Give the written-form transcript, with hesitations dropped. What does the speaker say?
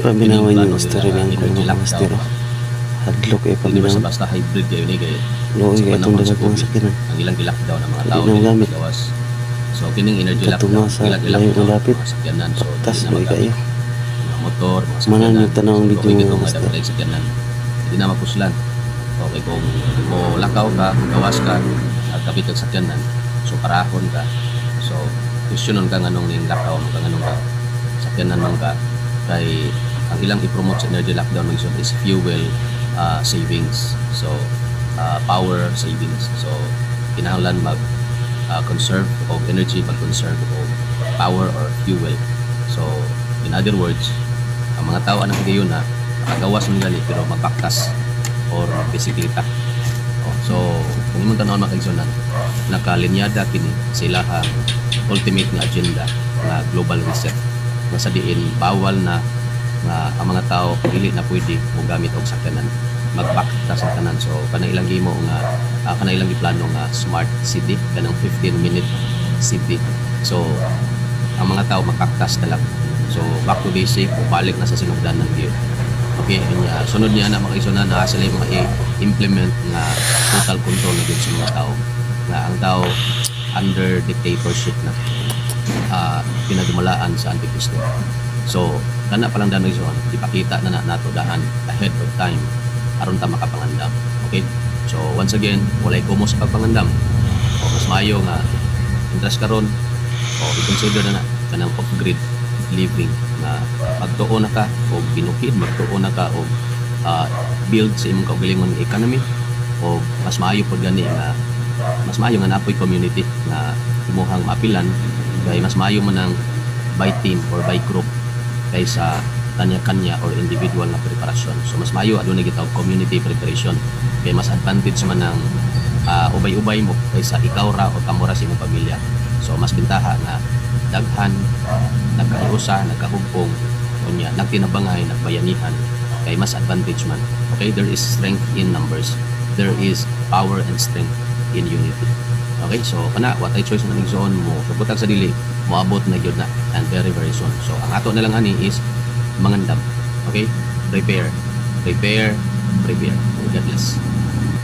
Paminawan yung story ng kung mga mastero. Hadlok eh Hindi paminawan. basta hybrid kayo ni kay Luoy kaya itong dagat ng COVID, sakinan. ang ilang lockdown ng mga tao Hindi na gamit. gawas. So kining energy Katuma lockdown, sa ilang layo ng lapit. mga sakyanan, so Tas hindi na ba kayo. magamit mga motor, mga sakyanan. Manan yung tanaw ang video okay, mga kung master. ada sakyanan, hindi na mapuslan. Okay, kung lakaw ka, gawas ka, at kapit kag sakyanan, so parahon ka. So questionon ka nganong ning lakaw, nganong ka sakyanan man ka, kay ang ilang i-promote sa energy lockdown is fuel savings. So power savings. So kinahanglan mag conserve of energy, mag-conserve of power or fuel. So in other words, ang mga tao anang gayon na nakagawas ng gali pero magbaktas or bisikleta. So kung imong tanawon mga kaigsunan, nakalinyada kini sila ang ultimate nga agenda nga global reset. Nga sa diin bawal na nga ang mga tao dili na pwede mo gamit og sakyanan, magbakta sa tanan. So kanailang gimo nga kanailang giplano nga smart city, kanang 15-minute city. So ang mga tao magbaktas na lang. So back to basic, balik na sa sinugdanan gyud. Okay, sunod niya na mga kaigsunan na sila yung mga i-implement nga total control na gyud sa mga tao. Nga ang tao under dictatorship na pinadumalaan sa Antikristo. So kana pa lang danay son, ipakita na nato daan ahead of time aron ta makapangandam. Okay? So once again, walay kumo sa pagpangandam. O mas maayo nga interest karon o i-consider na kanang off-grid living na magtuon na ka o binukid, magtuon na ka o build sa imong kaugalingon economy, o mas maayo pod gani nga mas maayo nga napoy community na imuhang maapilan, kay mas maayo man ang by team or by group kaysa kanya-kanya or individual na preparasyon. So mas maayo adunay gitawag community preparation, kay mas advantage man ang ubay-ubay mo kaysa ikaw ra o kamo ra sa imong pamilya. So mas bintaha na daghan, nagkaiusa, nagkahugpong, unya nagtinabangay, nagbayanihan, kay mas advantage man. Okay, there is strength in numbers, there is power and strength in unity. Okay, so kana what I choice na nigsoon mo subutag sa dili moabot na gyud na, and very very soon. So ang ato na lang ani is mangandam. Okay, prepare. God bless.